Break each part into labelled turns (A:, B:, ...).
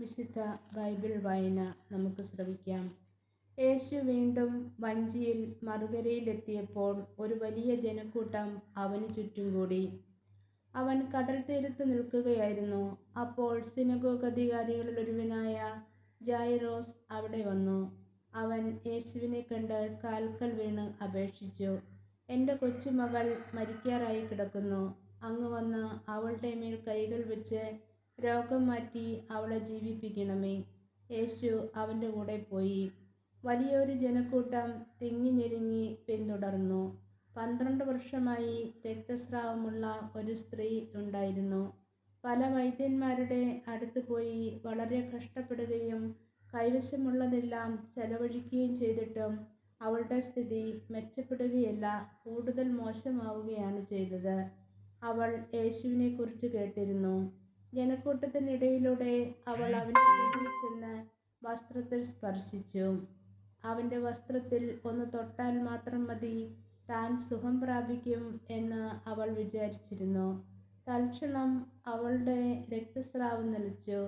A: വിശുദ്ധ ബൈബിൾ വായന നമുക്ക് ശ്രവിക്കാം. യേശു വീണ്ടും വഞ്ചിയിൽ മറുകരയിലെത്തിയപ്പോൾ ഒരു വലിയ ജനക്കൂട്ടം അവന് ചുറ്റും കൂടി. അവൻ കടൽ തീരത്ത് നിൽക്കുകയായിരുന്നു. അപ്പോൾ സിനഗോഗ് അധികാരികളിൽ ഒരുവനായ ജായിറോസ് അവിടെ വന്നു. അവൻ യേശുവിനെ കണ്ട് കാൽക്കൽ വീണ് അപേക്ഷിച്ചു, "എൻ്റെ കൊച്ചുമകൾ മരിക്കാറായി കിടക്കുന്നു. അങ്ങ് വന്ന് അവളുടെ മേൽ കൈകൾ വെച്ച് രോഗം മാറ്റി അവളെ ജീവിപ്പിക്കണമേ." യേശു അവൻ്റെ കൂടെ പോയി. വലിയൊരു ജനക്കൂട്ടം തിങ്ങി ഞെരുങ്ങി പിന്തുടർന്നു. 12 വർഷമായി രക്തസ്രാവമുള്ള ഒരു സ്ത്രീ ഉണ്ടായിരുന്നു. പല വൈദ്യന്മാരുടെ അടുത്ത് പോയി വളരെ കഷ്ടപ്പെടുകയും കൈവശമുള്ളതെല്ലാം ചെലവഴിക്കുകയും ചെയ്തിട്ടും അവളുടെ സ്ഥിതി മെച്ചപ്പെടുകയല്ല, കൂടുതൽ മോശമാവുകയാണ് ചെയ്തത്. അവൾ യേശുവിനെക്കുറിച്ച് കേട്ടിരുന്നു. ജനക്കൂട്ടത്തിനിടയിലൂടെ അവൾ അവൻ്റെ മുന്നിൽ ചെന്ന് വസ്ത്രത്തിൽ സ്പർശിച്ചു. അവൻ്റെ വസ്ത്രത്തിൽ ഒന്ന് തൊട്ടാൽ മാത്രം മതി, താൻ സുഖം പ്രാപിക്കും എന്ന് അവൾ വിചാരിച്ചിരുന്നു. തൽക്ഷണം അവളുടെ രക്തസ്രാവം നിലച്ചു.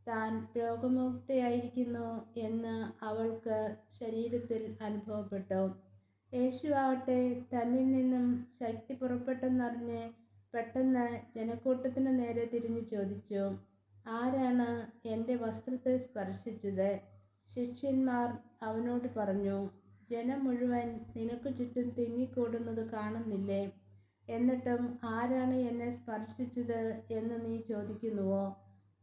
A: താൻ രോഗമുക്തയായിരിക്കുന്നു എന്ന് അവൾക്ക് ശരീരത്തിൽ അനുഭവപ്പെട്ടു. യേശു ആവട്ടെ തന്നിൽ നിന്നും ശക്തി പുറപ്പെട്ടെന്നറിഞ്ഞ് പെട്ടെന്ന് ജനക്കൂട്ടത്തിനു നേരെ തിരിഞ്ഞു ചോദിച്ചു, "ആരാണ് എൻ്റെ വസ്ത്രത്തിൽ സ്പർശിച്ചത്?" ശിഷ്യന്മാർ അവനോട് പറഞ്ഞു, "ജനം മുഴുവൻ നിനക്ക് ചുറ്റും തിങ്ങിക്കൂടുന്നത് കാണുന്നില്ലേ? എന്നിട്ടും ആരാണ് എന്നെ സ്പർശിച്ചത് എന്ന് നീ ചോദിക്കുന്നുവോ?"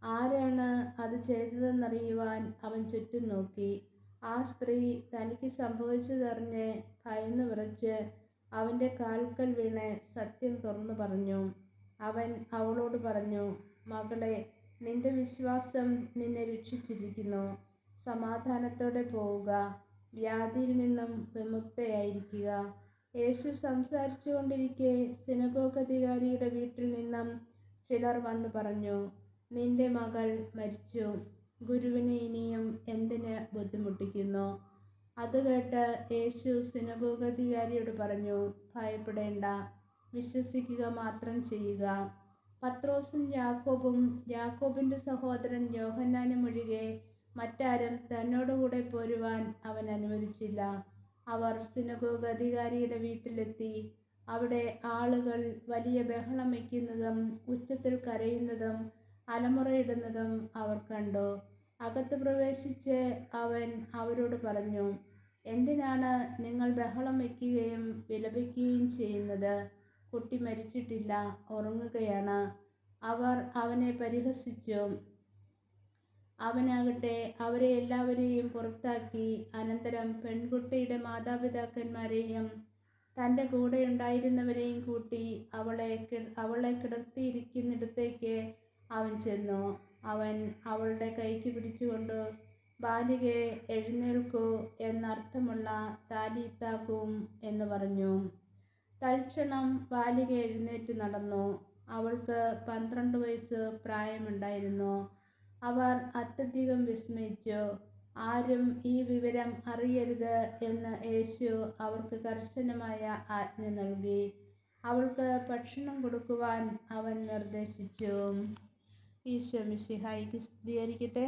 A: ആരാണ് അത് ചെയ്തതെന്നറിയുവാൻ അവൻ ചുറ്റും നോക്കി. ആ സ്ത്രീ തനിക്ക് സംഭവിച്ചതറിഞ്ഞ് ഭയന്ന് വിറച്ച് അവൻ്റെ കാൽക്കൽ വീണ് സത്യം തുറന്നു പറഞ്ഞു. അവൻ അവളോട് പറഞ്ഞു, "മകളെ, നിന്റെ വിശ്വാസം നിന്നെ രക്ഷിച്ചിരിക്കുന്നു. സമാധാനത്തോടെ പോവുക, വ്യാധിയിൽ നിന്നും വിമുക്തയായിരിക്കുക." യേശു സംസാരിച്ചു കൊണ്ടിരിക്കെ സിനഗോഗ് അധികാരിയുടെ വീട്ടിൽ നിന്നും ചിലർ വന്നു പറഞ്ഞു, "നിന്റെ മകൾ മരിച്ചു. ഗുരുവിനെ ഇനിയും എന്തിന് ബുദ്ധിമുട്ടിക്കുന്നു?" അത് കേട്ട് യേശു സിനഗോഗ് അധികാരിയോട് പറഞ്ഞു, "ഭയപ്പെടേണ്ട, വിശ്വസിക്കുക മാത്രം ചെയ്യുക." പത്രോസും യാക്കോബും യാക്കോബിൻ്റെ സഹോദരൻ യോഹന്നാനും ഒഴികെ മറ്റാരും തന്നോടുകൂടെ പോരുവാൻ അവൻ അനുവദിച്ചില്ല. അവർ സിനഗോഗ് അധികാരിയുടെ വീട്ടിലെത്തി. അവിടെ ആളുകൾ വലിയ ബഹളം വയ്ക്കുന്നതും ഉച്ചത്തിൽ കരയുന്നതും അലമുറയിടുന്നതും അവർ കണ്ടു. അകത്ത് പ്രവേശിച്ച് അവൻ അവരോട് പറഞ്ഞു, "എന്തിനാണ് നിങ്ങൾ ബഹളം വയ്ക്കുകയും വിലപിക്കുകയും ചെയ്യുന്നത്? കുട്ടി മരിച്ചിട്ടില്ല, ഉറങ്ങുകയാണ്." അവർ അവനെ പരിഹസിച്ചു. അവനാകട്ടെ അവരെ എല്ലാവരെയും പുറത്താക്കി. അനന്തരം പെൺകുട്ടിയുടെ മാതാപിതാക്കന്മാരെയും തൻ്റെ കൂടെയുണ്ടായിരുന്നവരെയും കൂട്ടി അവളെ കിടത്തിയിരിക്കുന്നിടത്തേക്ക് അവൻ ചെന്നു. അവൻ അവളുടെ കൈക്ക് പിടിച്ചുകൊണ്ട്, "ബാലികേ, എഴുന്നേൽക്കൂ" എന്നർത്ഥമുള്ള താലീഥാ കൂം എന്ന് പറഞ്ഞു. തൽക്ഷണം ബാലിക എഴുന്നേറ്റ് നടന്നു. അവൾക്ക് 12 വയസ്സ് പ്രായമുണ്ടായിരുന്നു. അവർ അത്യധികം വിസ്മയിച്ചു. ആരും ഈ വിവരം അറിയരുത് എന്ന് യേശു അവർക്ക് കർശനമായ ആജ്ഞ നൽകി. അവൾക്ക് ഭക്ഷണം കൊടുക്കുവാൻ അവൻ നിർദ്ദേശിച്ചു. ഈശോ മിശിഹായ്ക്ക് സ്തുതിയായിരിക്കട്ടെ.